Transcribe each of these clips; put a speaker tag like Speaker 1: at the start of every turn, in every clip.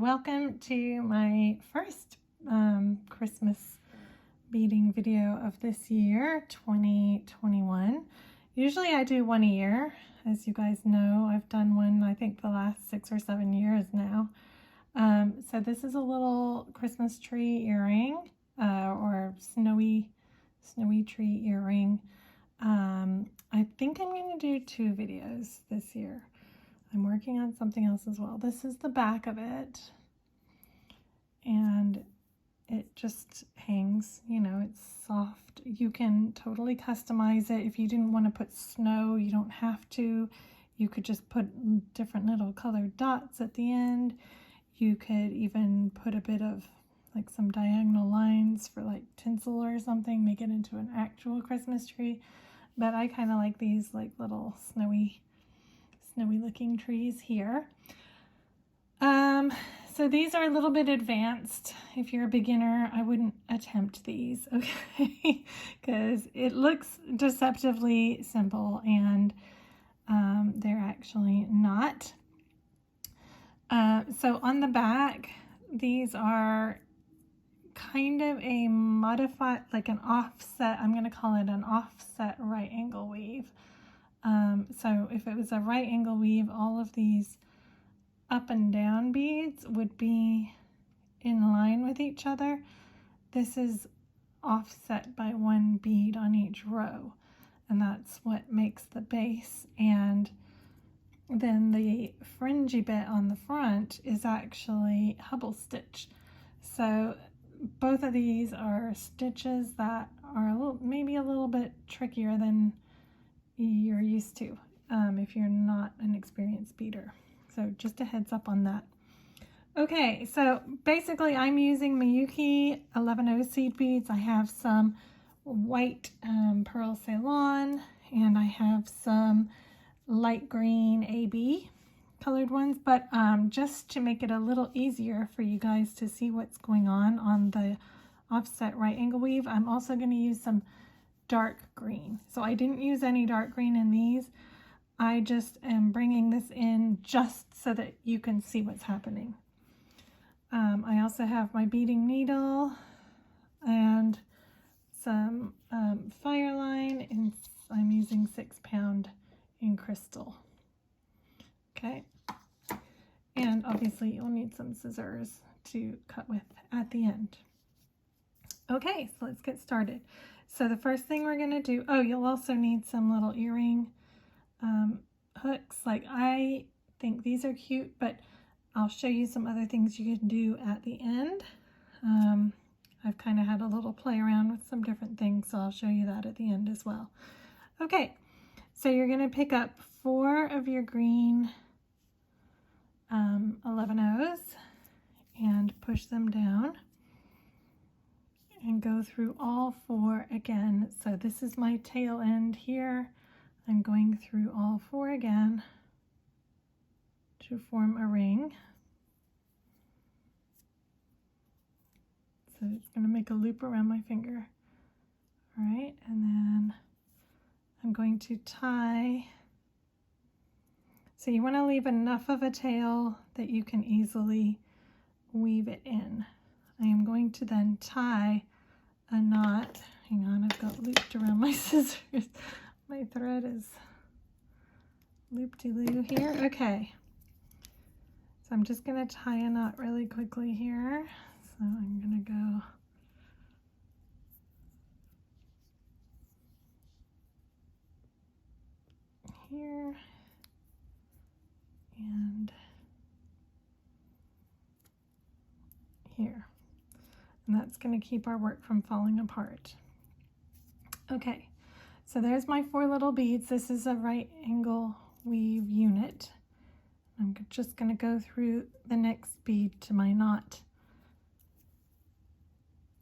Speaker 1: welcome to my first Christmas beading video of this year, 2021. Usually I do one a year. As you guys know, I've done one I think the last 6 or 7 years now. So this is a little Christmas tree earring or snowy tree earring. I think I'm going to do 2 videos this year. I'm working on something else as well. This is the back of it, and it just hangs, you know, it's soft. You can totally customize it. If you didn't want to put snow, you don't have to. You could just put different little colored dots at the end. You could even put a bit of like some diagonal lines for like tinsel or something, make it into an actual Christmas tree. But I kind of like these like little snowy looking trees here. So these are a little bit advanced. If you're a beginner, I wouldn't attempt these, okay? Because it looks deceptively simple, and they're actually not. So on the back, these are kind of a modified, like an offset, I'm going to call it an offset right angle weave. So if it was a right angle weave, all of these up and down beads would be in line with each other. This is offset by 1 bead on each row, and that's what makes the base. And then the fringy bit on the front is actually Hubble stitch. So both of these are stitches that are maybe a little bit trickier than you're used to if you're not an experienced beader. So just a heads up on that. Okay, so basically I'm using Miyuki 11 seed beads. I have some White Pearl Ceylon, and I have some light green AB colored ones, but just to make it a little easier for you guys to see what's going on the offset right angle weave, I'm also going to use some dark green. So I didn't use any dark green in these. I just am bringing this in just so that you can see what's happening. I also have my beading needle and some Fireline, and I'm using 6 pound in crystal. Okay, and obviously you'll need some scissors to cut with at the end. Okay, so let's get started. So the first thing we're going to do, oh, you'll also need some little earring hooks. Like, I think these are cute, but I'll show you some other things you can do at the end. I've kind of had a little play around with some different things, so I'll show you that at the end as well. Okay, so you're going to pick up 4 of your green 11 and push them down and go through all 4 again. So this is my tail end here. I'm going through all 4 again to form a ring. So it's going to make a loop around my finger. All right, and then I'm going to tie. So you want to leave enough of a tail that you can easily weave it in. I am going to then tie a knot. Hang on, I've got looped around my scissors. My thread is loop-de-loo here. Okay, so I'm just going to tie a knot really quickly here. So I'm going to go here and here. And that's going to keep our work from falling apart. Okay, so there's my 4 little beads. This is a right angle weave unit. I'm just going to go through the next bead to my knot.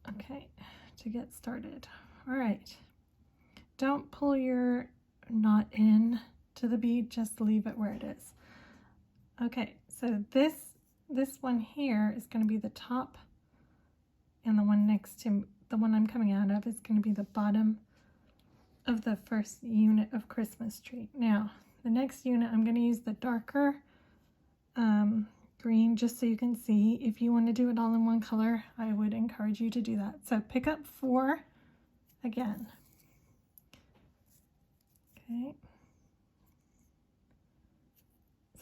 Speaker 1: Okay, to get started. All right, don't pull your knot in to the bead, just leave it where it is. Okay, so this one here is going to be the top, and the one next to the one I'm coming out of is going to be the bottom of the first unit of Christmas tree. Now, the next unit, I'm going to use the darker green just so you can see. If you want to do it all in one color, I would encourage you to do that. So pick up 4 again. Okay.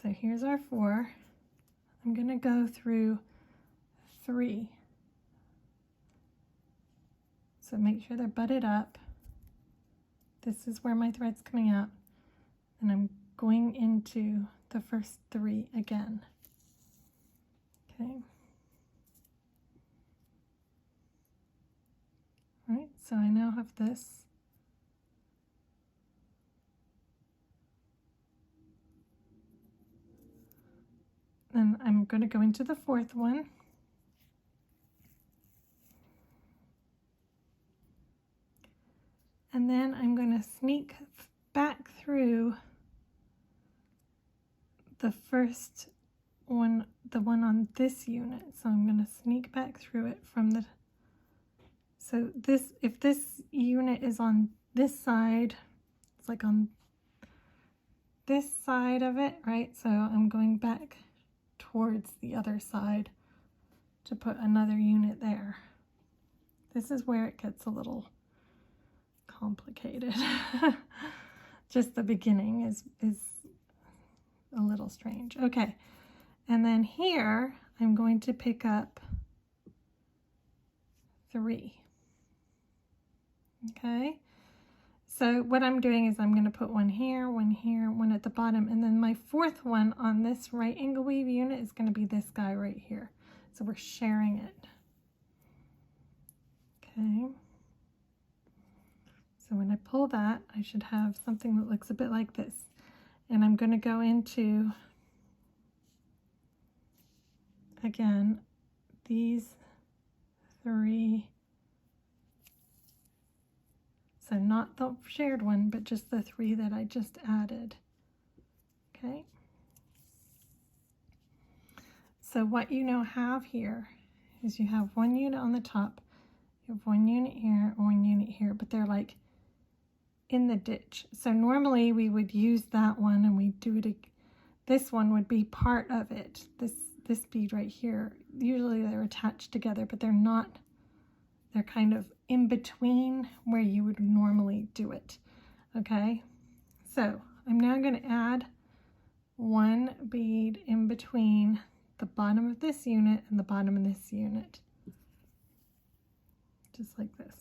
Speaker 1: So here's our 4. I'm going to go through 3. So make sure they're butted up. This is where my thread's coming out. And I'm going into the first 3 again. Okay. All right, so I now have this. Then I'm going to go into the 4th one. And then I'm going to sneak back through the first one, the one on this unit. So I'm going to sneak back through it from the, so this, if this unit is on this side, it's like on this side of it, right? So I'm going back towards the other side to put another unit there. This is where it gets a little complicated. Just the beginning is a little strange. Okay, and then here I'm going to pick up 3. Okay, so what I'm doing is I'm going to put one here, one at the bottom, and then my 4th one on this right angle weave unit is going to be this guy right here. So we're sharing it. Okay. So when I pull that, I should have something that looks a bit like this. And I'm going to go into, again, these 3. So not the shared one, but just the 3 that I just added. Okay. So what you now have here is you have 1 unit on the top, you have 1 unit here, 1 unit here, but they're like in the ditch. So normally we would use that one and we do it. This one would be part of it. This bead right here. Usually they're attached together, but they're not. They're kind of in between where you would normally do it. Okay. So I'm now going to add 1 bead in between the bottom of this unit and the bottom of this unit. Just like this.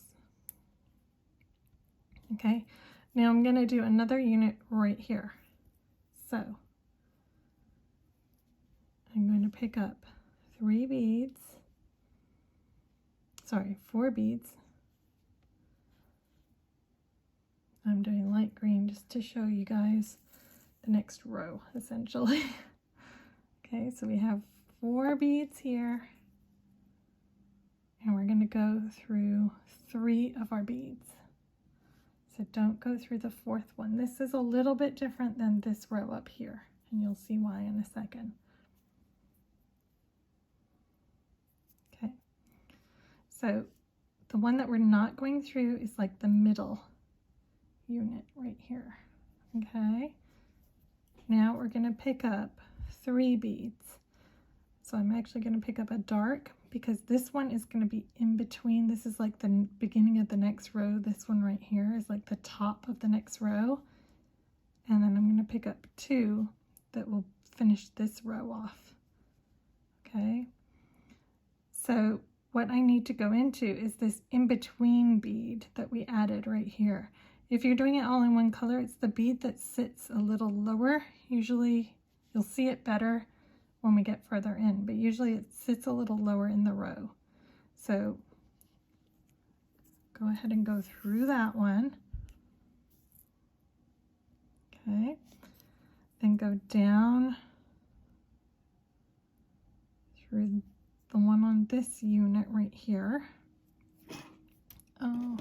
Speaker 1: Okay, now I'm going to do another unit right here. So I'm going to pick up 4 beads. I'm doing light green just to show you guys the next row, essentially. Okay, so we have 4 beads here, and we're going to go through 3 of our beads. So don't go through the 4th one. This is a little bit different than this row up here, and you'll see why in a second. Okay, so the one that we're not going through is like the middle unit right here. Okay, now we're going to pick up 3 beads. So I'm actually going to pick up a dark, because this one is going to be in between. This is like the beginning of the next row. This one right here is like the top of the next row. And then I'm going to pick up 2 that will finish this row off. Okay. So what I need to go into is this in-between bead that we added right here. If you're doing it all in one color, it's the bead that sits a little lower. Usually you'll see it better when we get further in, but usually it sits a little lower in the row. So go ahead and go through that one. Okay, then go down through the one on this unit right here. Oh,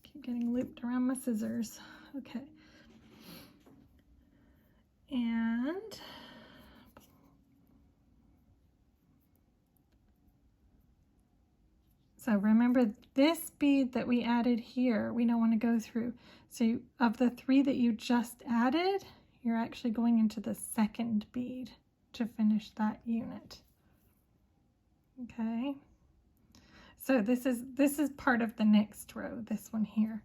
Speaker 1: keep getting looped around my scissors. Okay, and so remember, this bead that we added here, we don't want to go through. So of the 3 that you just added, you're actually going into the 2nd bead. to finish that unit. Okay, so this is part of the next row, this one here.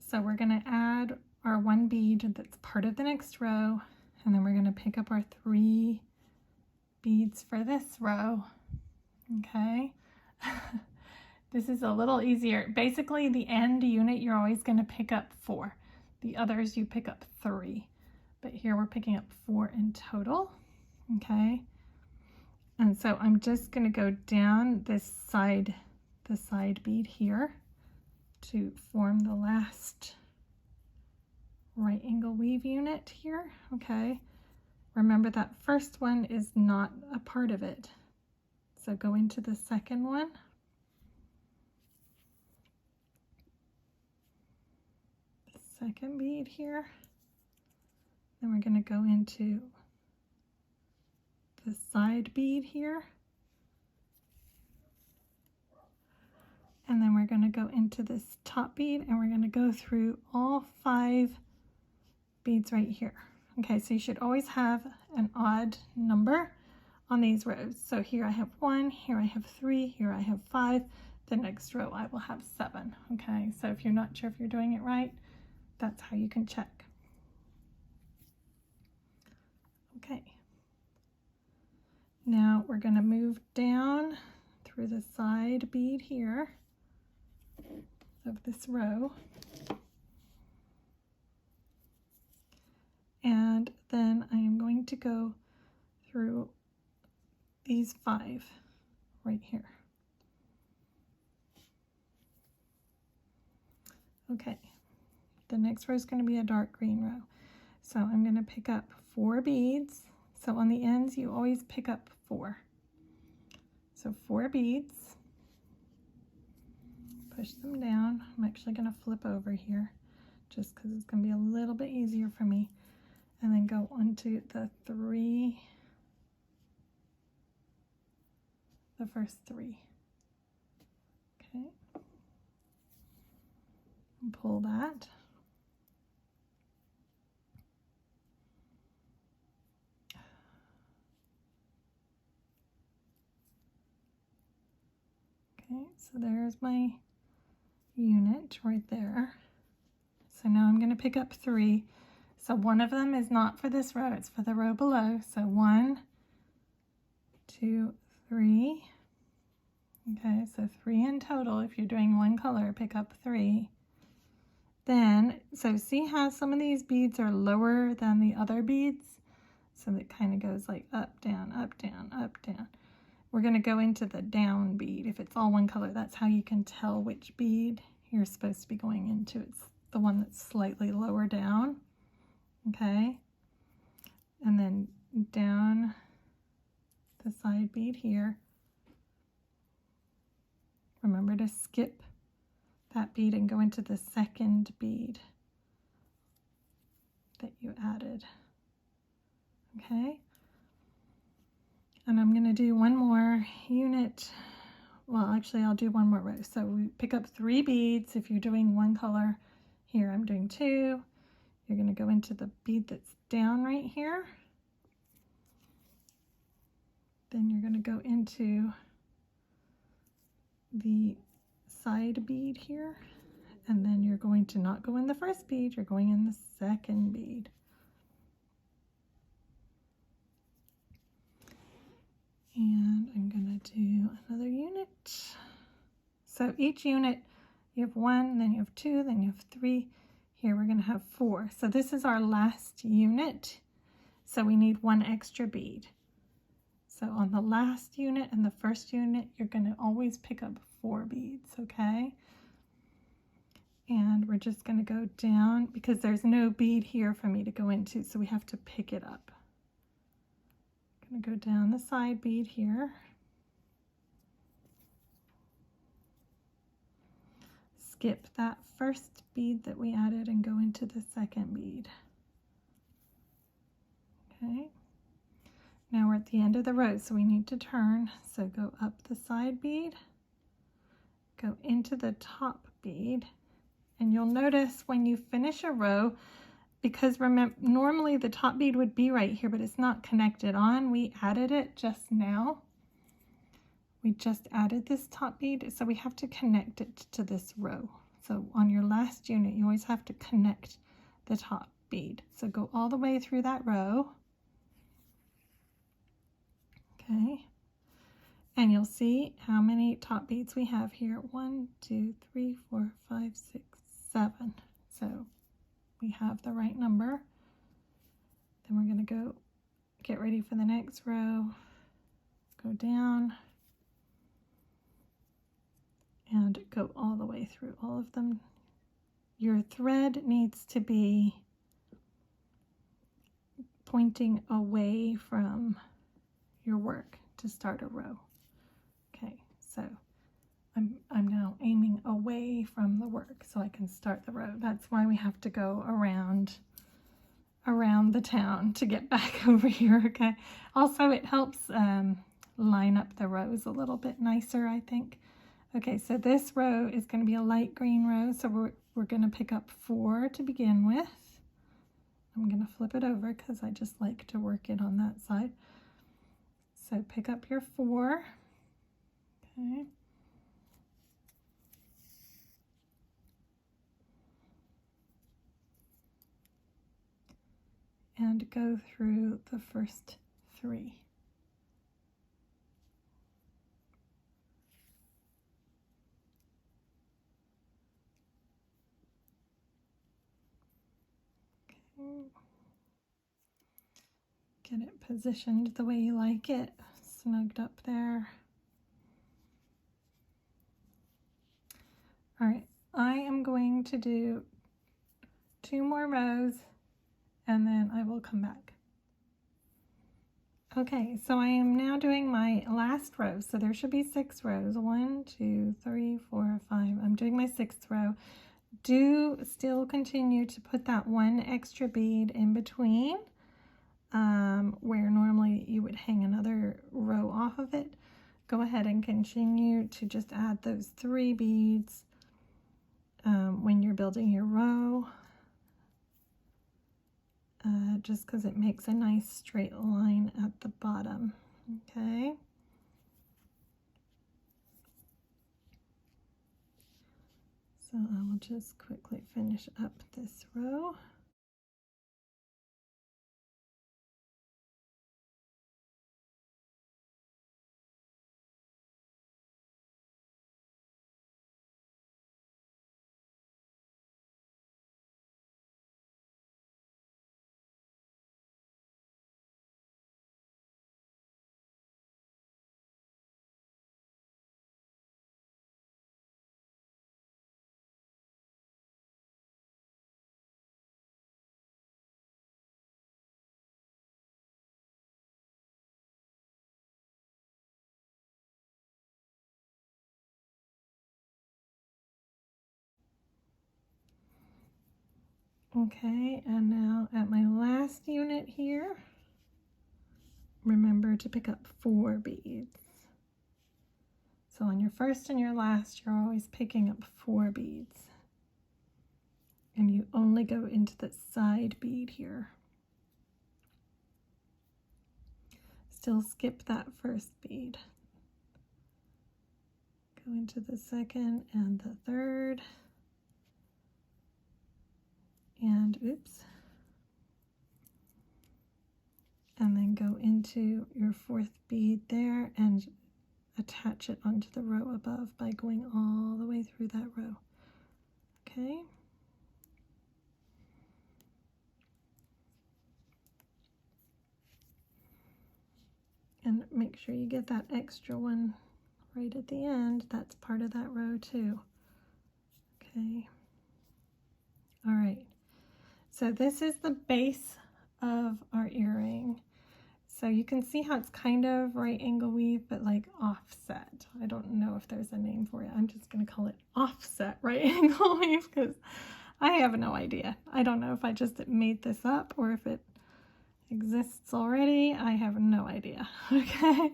Speaker 1: So we're going to add our one bead that's part of the next row, and then we're going to pick up our 3 beads for this row. Okay. This is a little easier. Basically, the end unit you're always going to pick up 4. The others you pick up 3, but here we're picking up 4 in total. Okay, and so I'm just going to go down this side, the side bead here, to form the last right angle weave unit here. Okay, remember that first one is not a part of it, so go into the second one. The second bead here, then we're going to go into the side bead here, and then we're going to go into this top bead, and we're going to go through all 5 beads right here. Okay, so you should always have an odd number on these rows. So here I have 1, here I have 3, here I have 5. The next row I will have 7. Okay, so if you're not sure if you're doing it right, that's how you can check. Okay. Now we're going to move down through the side bead here of this row, and then I am going to go through these 5 right here. Okay, the next row is going to be a dark green row, so I'm going to pick up 4 beads. So on the ends you always pick up 4. So 4 beads, push them down. I'm actually going to flip over here just because it's going to be a little bit easier for me, and then go onto the first 3. Okay, and pull that. Okay, so there's my unit right there. So now I'm going to pick up 3. So one of them is not for this row, it's for the row below. So 1, 2, 3. Okay, so 3 in total. If you're doing one color, pick up 3. Then, so see how some of these beads are lower than the other beads? So it kind of goes like up, down, up, down, up, down. We're going to go into the down bead. If it's all one color, that's how you can tell which bead you're supposed to be going into. It's the one that's slightly lower down. Okay, and then down the side bead here. Remember to skip that bead and go into the second bead that you added. Okay, and I'm going to do one more unit. Well, actually I'll do one more row. So we pick up 3 beads if you're doing one color. Here I'm doing 2. You're going to go into the bead that's down right here. Then you're going to go into the side bead here, and then you're going to not go in the first bead, you're going in the second bead. And I'm going to do another unit. So each unit, you have 1, then you have 2, then you have 3. Here we're going to have 4. So this is our last unit. So we need 1 extra bead. So on the last unit and the first unit, you're going to always pick up 4 beads, okay? And we're just going to go down because there's no bead here for me to go into, so we have to pick it up. I'm going to go down the side bead here. Skip that first bead that we added and go into the second bead. Okay, now we're at the end of the row, so we need to turn. So go up the side bead, go into the top bead, and you'll notice when you finish a row, because remember, normally the top bead would be right here, but it's not connected on. We added it just now. We just added this top bead, so we have to connect it to this row. So on your last unit, you always have to connect the top bead. So go all the way through that row. Okay. And you'll see how many top beads we have here. 1, 2, 3, 4, 5, 6, 7. So we have the right number. Then we're going to go get ready for the next row. Go down. And go all the way through all of them. Your thread needs to be pointing away from your work to start a row. Okay, so I'm now aiming away from the work so I can start the row. That's why we have to go around the town to get back over here, okay? Also, it helps line up the rows a little bit nicer, I think. Okay, so this row is going to be a light green row, so we're going to pick up 4 to begin with. I'm going to flip it over because I just like to work it on that side. So pick up your 4. Okay. And go through the first 3. Okay. Get it positioned the way you like it, snugged up there. All right, I am going to do 2 more rows and then I will come back. Okay, so I am now doing my last row. So there should be 6 rows. 1, 2, 3, 4, 5. I'm doing my 6th row. Do still continue to put that 1 extra bead in between where normally you would hang another row off of it. Go ahead and continue to just add those 3 beads when you're building your row. Just because it makes a nice straight line at the bottom. Okay. So I will just quickly finish up this row. Okay, and now at my last unit here, remember to pick up 4 beads. So on your first and your last, you're always picking up 4 beads. And you only go into the side bead here. Still skip that first bead. Go into the second and the third. And oops. And then go into your 4th bead there and attach it onto the row above by going all the way through that row. Okay. And make sure you get that extra one right at the end. That's part of that row too. Okay. All right. So this is the base of our earring. So you can see how it's kind of right angle weave, but like offset. I don't know if there's a name for it. I'm just going to call it offset right angle weave because I have no idea. I don't know if I just made this up or if it exists already. I have no idea. Okay.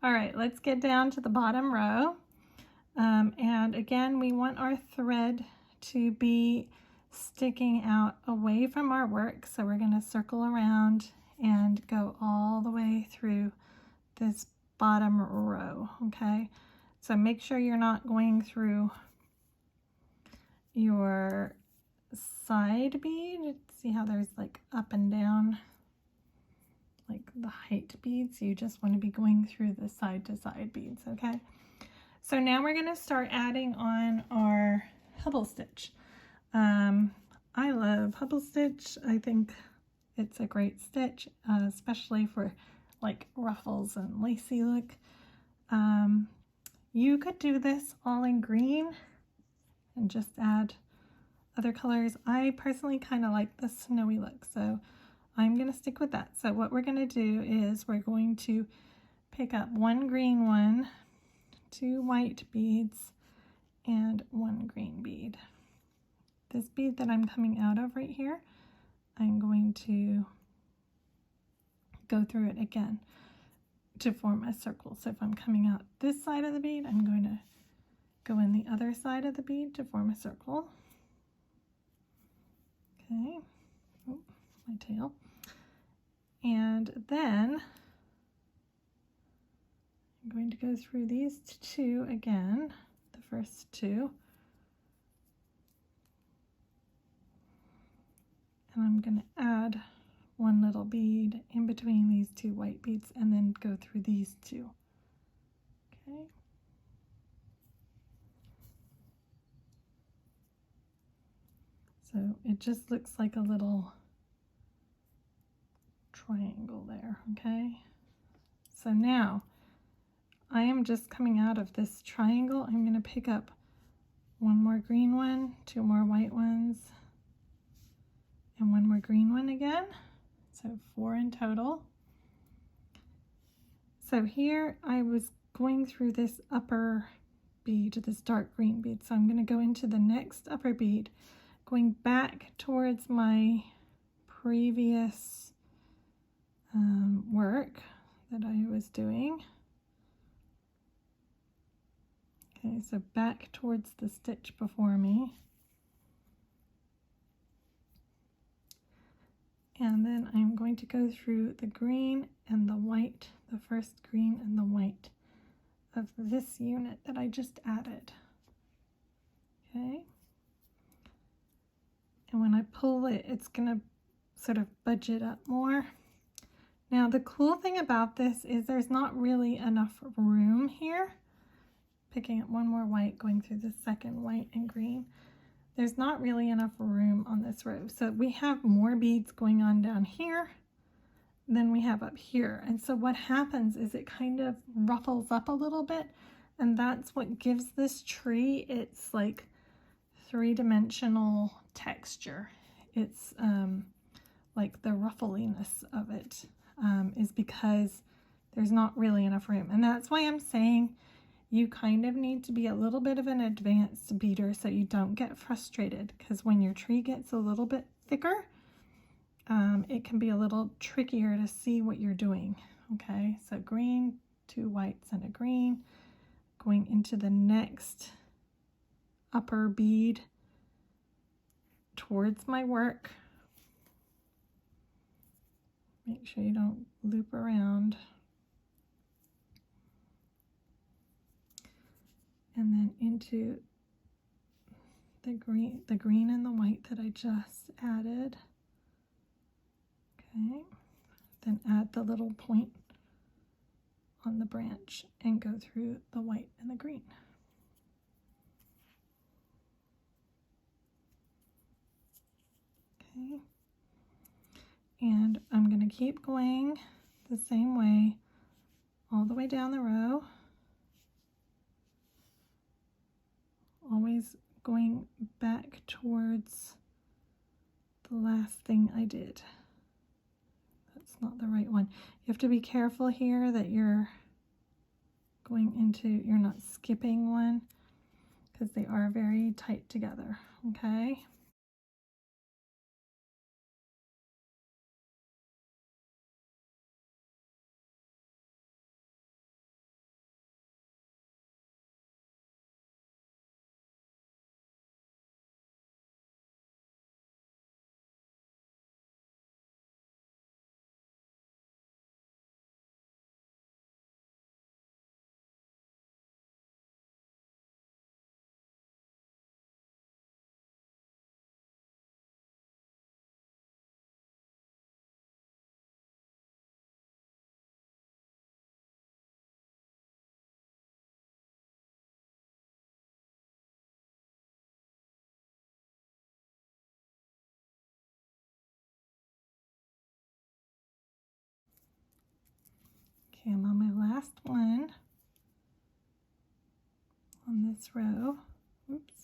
Speaker 1: All right, let's get down to the bottom row. And again, we want our thread to be sticking out away from our work. So we're going to circle around and go all the way through this bottom row, okay? So make sure you're not going through your side bead. See how there's like up and down, like the height beads? You just want to be going through the side to side beads, okay? So now we're going to start adding on our Hubble stitch. I love Hubble stitch. I think it's a great stitch, especially for like ruffles and lacy look. You could do this all in green and just add other colors. I personally kind of like the snowy look, so I'm going to stick with that. So what we're going to do is we're going to pick up one green one, 2 white beads, and 1 green bead. This bead that I'm coming out of right here, I'm going to go through it again to form a circle. So if I'm coming out this side of the bead, I'm going to go in the other side of the bead to form a circle. Okay, oh, my tail. And then I'm going to go through these 2 again, the first 2. And I'm going to add 1 little bead in between these 2 white beads and then go through these 2. Okay. So it just looks like a little triangle there, okay? So now I am just coming out of this triangle. I'm going to pick up 1 more green one, 2 more white ones, and 1 more green one again. So 4 in total. So here I was going through this upper bead, this dark green bead. So I'm going to go into the next upper bead, going back towards my previous work that I was doing. Okay, so back towards the stitch before me. And then I'm going to go through the green and the white, the first green and the white of this unit that I just added. Okay. And when I pull it, it's going to sort of budge it up more. Now, the cool thing about this is there's not really enough room here. Picking up 1 more white, going through the second white and green. There's not really enough room on this row. So we have more beads going on down here than we have up here. And so what happens is it kind of ruffles up a little bit, and that's what gives this tree its like 3-dimensional texture. It's like the ruffliness of it is because there's not really enough room. And that's why I'm saying you kind of need to be a little bit of an advanced beader so you don't get frustrated, because when your tree gets a little bit thicker, it can be a little trickier to see what you're doing. Okay, so green, 2 whites and a green, going into the next upper bead towards my work. Make sure you don't loop around. And then into the green and the white that I just added. Okay, then add the little point on the branch and go through the white and the green. Okay, and I'm going to keep going the same way all the way down the row. Always going back towards the last thing I did. That's not the right one. You have to be careful here that you're not skipping one, because they are very tight together, okay? Okay, I'm on my last one on this row. Oops.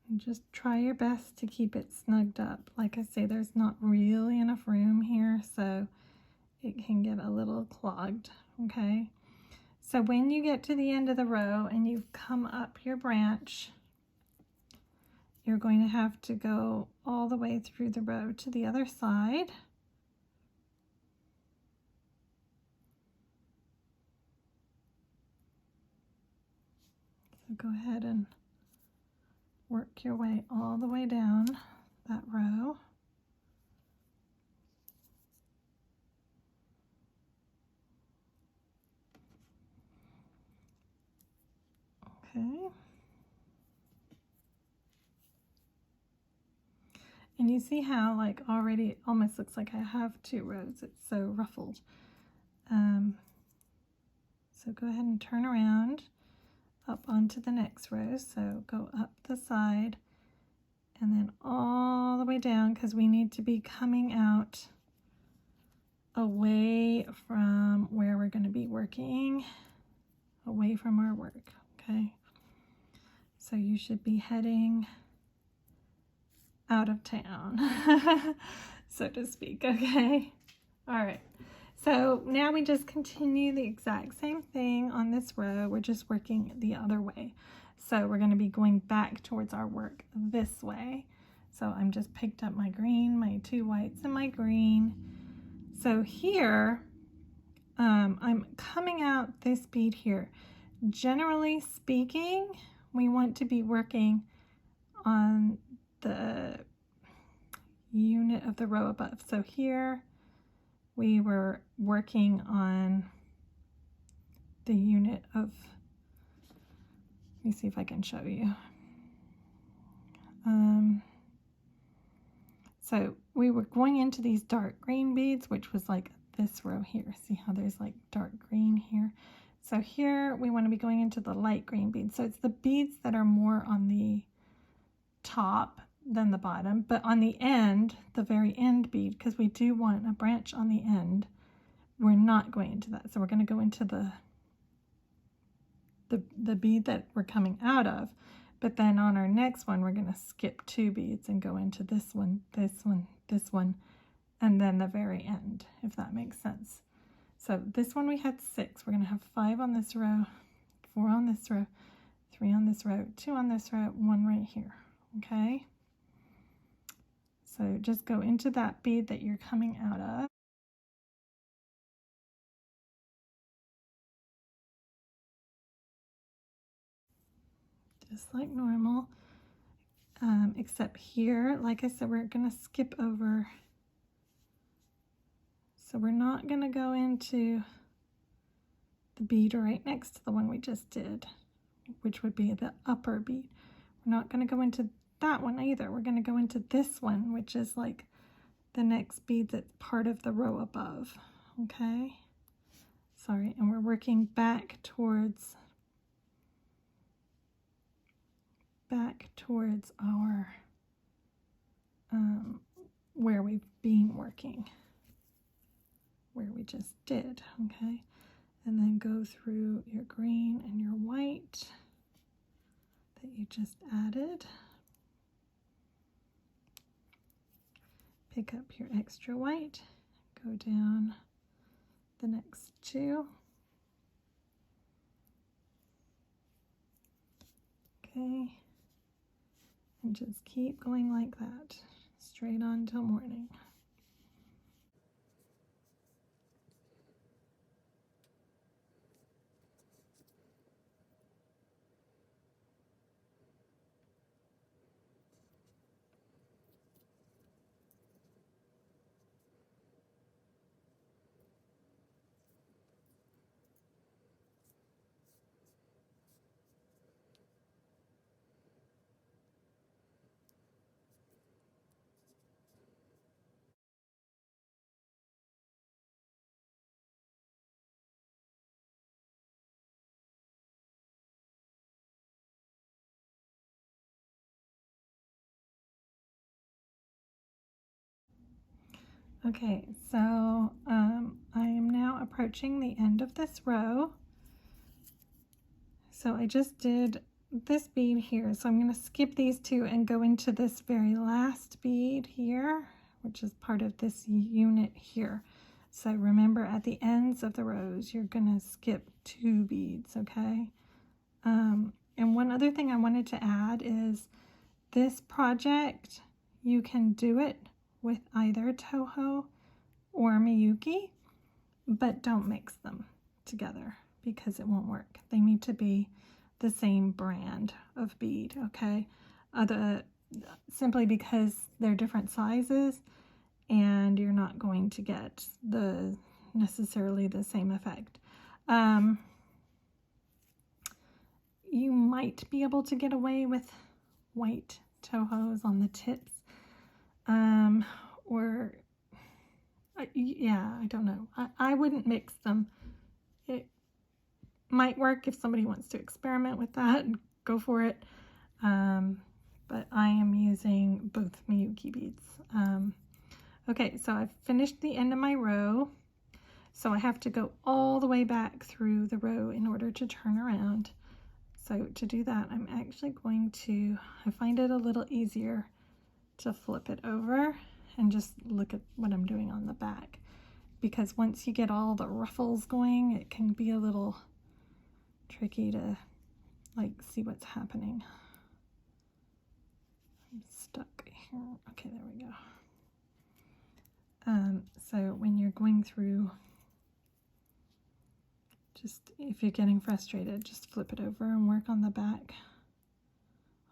Speaker 1: And just try your best to keep it snugged up. Like I say, there's not really enough room here, so it can get a little clogged, okay? So when you get to the end of the row and you've come up your branch, you're going to have to go all the way through the row to the other side. So go ahead and work your way all the way down that row. Okay. And you see how like already it almost looks like I have two rows. It's so ruffled. So go ahead and turn around up onto the next row. So go up the side and then all the way down, because we need to be coming out away from where we're going to be working, away from our work, okay? So you should be heading out of town, so to speak, okay? All right, so now we just continue the exact same thing on this row. We're just working the other way. So we're going to be going back towards our work this way. So I'm just picked up my green, my two whites, and my green. So here, I'm coming out this bead here. Generally speaking, we want to be working on the unit of the row above. So here we were working on the unit of, let me see if I can show you. So we were going into these dark green beads, which was like this row here. See how there's like dark green here? So here we want to be going into the light green beads. So it's the beads that are more on the top than the bottom, but on the end, the very end bead, because we do want a branch on the end, we're not going into that. So we're going to go into the bead that we're coming out of. But then on our next one, we're going to skip two beads and go into this one, this one, this one, and then the very end, if that makes sense. So this one we had 6. We're going to have 5 on this row, 4 on this row, 3 on this row, 2 on this row, 1 right here, okay? So just go into that bead that you're coming out of. Just like normal. Except here, like I said, we're going to skip over. So we're not going to go into the bead right next to the one we just did, which would be the upper bead. We're not going to go into that one either. We're going to go into this one, which is like the next bead that's part of the row above, okay? Sorry, and we're working back towards our where we've been working, where we just did, okay? And then go through your green and your white that you just added. Pick up your extra white, go down the next 2. Okay, and just keep going like that, straight on till morning. Okay, so I am now approaching the end of this row. So I just did this bead here, so I'm going to skip these two and go into this very last bead here, which is part of this unit here. So remember, at the ends of the rows you're going to skip 2 beads, okay? And one other thing I wanted to add is this project, you can do it with either Toho or Miyuki, but don't mix them together because it won't work. They need to be the same brand of bead, okay? Simply because they're different sizes and you're not going to get necessarily the same effect. You might be able to get away with white Tohos on the tips, or yeah, I don't know. I wouldn't mix them. It might work if somebody wants to experiment with that, and go for it. But I am using both Miyuki beads. Okay, so I've finished the end of my row. So I have to go all the way back through the row in order to turn around. So to do that, I'm actually going to, I find it a little easier to flip it over and just look at what I'm doing on the back. Because once you get all the ruffles going, it can be a little tricky to like see what's happening. I'm stuck here. Okay, there we go. So when you're going through, just if you're getting frustrated, just flip it over and work on the back.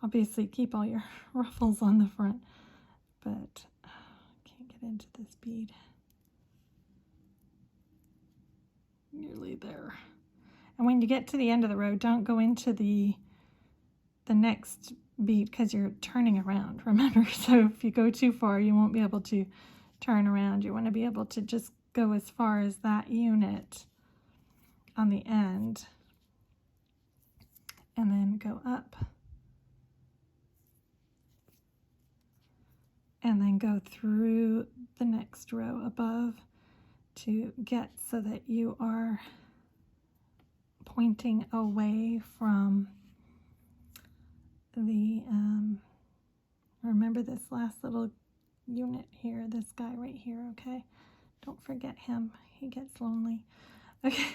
Speaker 1: Obviously keep all your ruffles on the front, but I can't get into this bead. Nearly there. And when you get to the end of the row, don't go into the next bead because you're turning around, remember? So if you go too far, you won't be able to turn around. You want to be able to just go as far as that unit on the end and then go up and then go through the next row above to get so that you are pointing away from the remember this last little unit here, this guy right here, okay? Don't forget him, he gets lonely. Okay,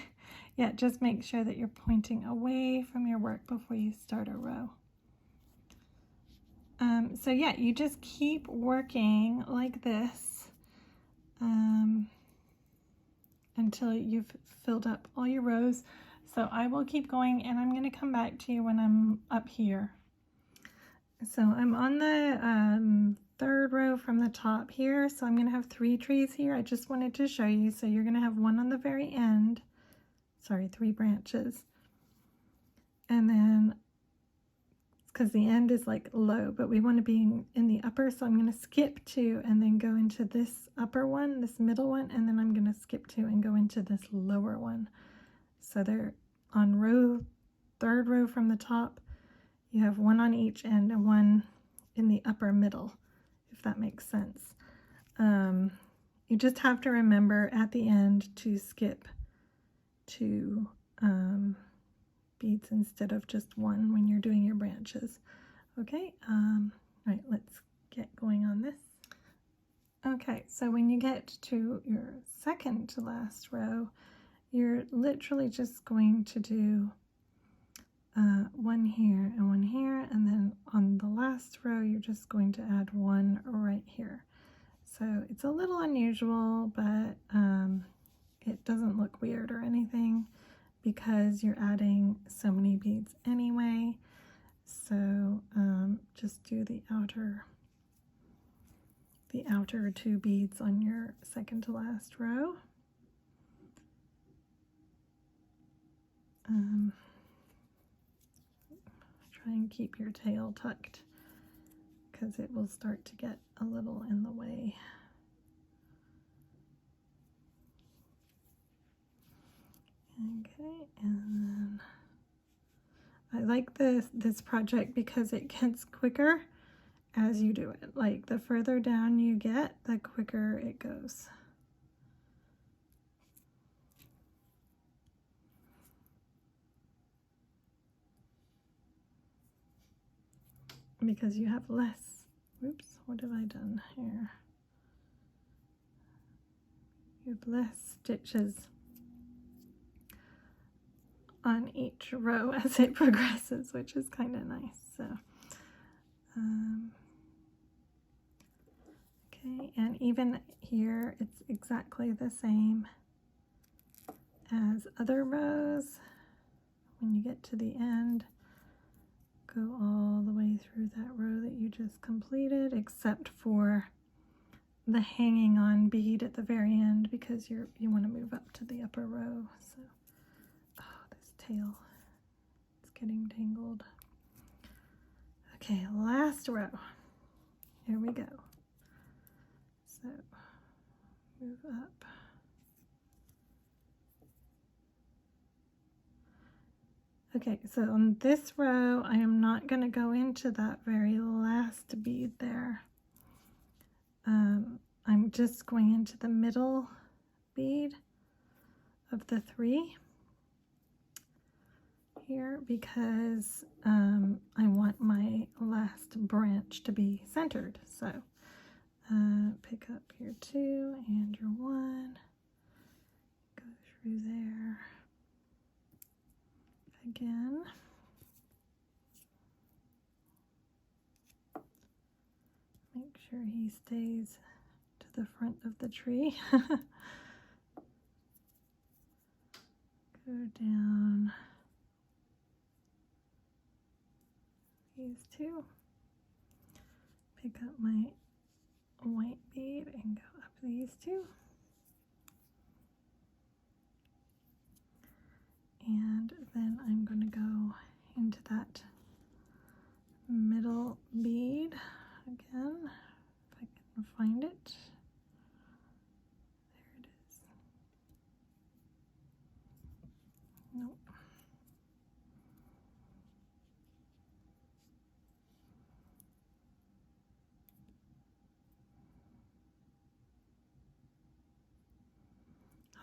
Speaker 1: yeah, just make sure that you're pointing away from your work before you start a row. So yeah, you just keep working like this until you've filled up all your rows. So I will keep going and I'm going to come back to you when I'm up here. So I'm on the third row from the top here, so I'm going to have 3 trees here. I just wanted to show you. So you're going to have one on the very end, sorry, 3 branches, and then because the end is like low, but we want to be in the upper, so I'm going to skip 2 and then go into this upper one, this middle one, and then I'm going to skip 2 and go into this lower one. So they're on third row from the top. You have one on each end and one in the upper middle, if that makes sense. You just have to remember at the end to skip 2 beads instead of just 1 when you're doing your branches. Okay, right, let's get going on this. Okay, so when you get to your second to last row, you're literally just going to do 1 here and 1 here, and then on the last row you're just going to add 1 right here. So it's a little unusual, but it doesn't look weird or anything because you're adding so many beads anyway. So just do the outer 2 beads on your second to last row. Try and keep your tail tucked because it will start to get a little in the way. Okay, and then I like this project because it gets quicker as you do it. Like the further down you get, the quicker it goes. Because you have less, oops, what have I done here? You have less stitches on each row as it progresses, which is kind of nice. So, okay, and even here, it's exactly the same as other rows. When you get to the end, go all the way through that row that you just completed, except for the hanging on bead at the very end, because you want to move up to the upper row. So, oh, this tail, it's getting tangled. Okay, last row. Here we go. So, move up. Okay, so on this row, I am not going to go into that very last bead there. I'm just going into the middle bead of the 3 here because I want my last branch to be centered. So pick up your 2 and your 1, go through there again. Make sure he stays to the front of the tree. Go down these 2. Pick up my white bead and go up these 2. And then I'm going to go into that middle bead again, if I can find it. There it is. Nope.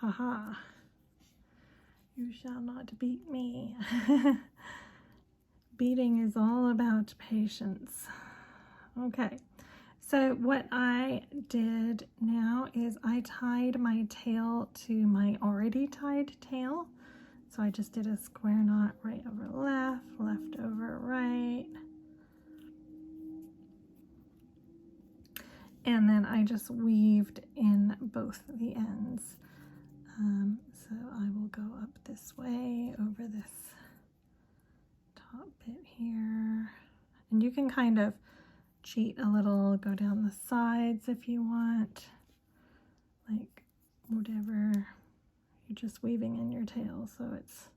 Speaker 1: Haha. You shall not beat me. Beading is all about patience. Okay, so what I did now is I tied my tail to my already tied tail. So I just did a square knot right over left, left over right. And then I just weaved in both the ends. So I will go up this way over this top bit here. And you can kind of cheat a little, go down the sides if you want, like whatever. You're just weaving in your tail, so it's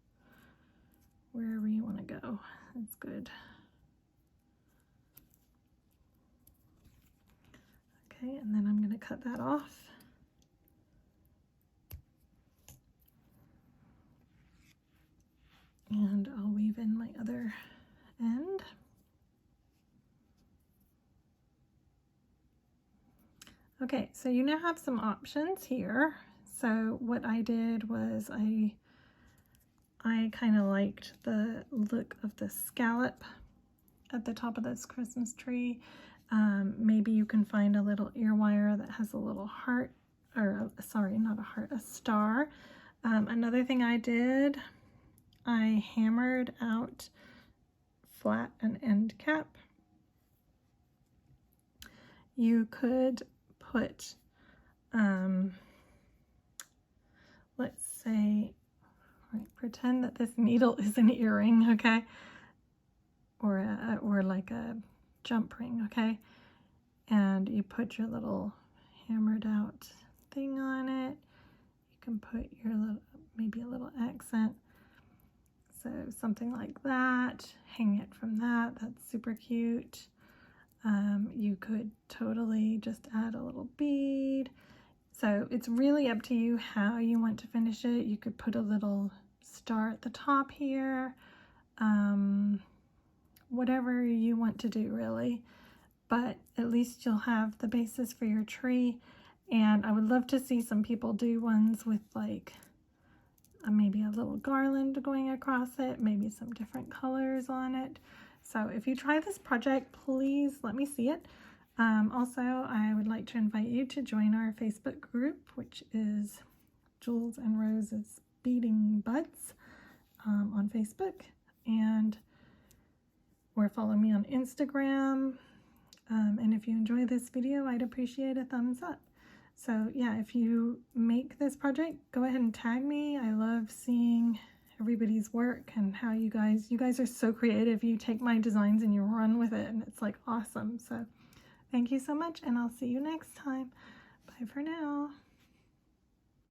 Speaker 1: wherever you want to go. It's good. Okay, and then I'm going to cut that off. And I'll weave in my other end. Okay, so you now have some options here. So what I did was I kind of liked the look of the scallop at the top of this Christmas tree. Maybe you can find a little ear wire that has a little heart, or sorry, not a heart, a star. Another thing I did, I hammered out flat an end cap. You could put, let's say, right, pretend that this needle is an earring, okay, or like a jump ring, okay, and you put your little hammered out thing on it. You can put your little, maybe a little accent. So something like that, hang it from that, that's super cute. You could totally just add a little bead. So it's really up to you how you want to finish it. You could put a little star at the top here, whatever you want to do really. but at least you'll have the basis for your tree. And I would love to see some people do ones with like maybe a little garland going across it, maybe some different colors on it. So if you try this project, please let me see it. Also, I would like to invite you to join our Facebook group, which is Jules and Rose's Beading Buds on Facebook, or follow me on Instagram. And if you enjoy this video, I'd appreciate a thumbs up. So yeah, if you make this project, go ahead and tag me. I love seeing everybody's work and how you guys are so creative. You take my designs and you run with it, and it's like awesome. So thank you so much, and I'll see you next time. Bye for now.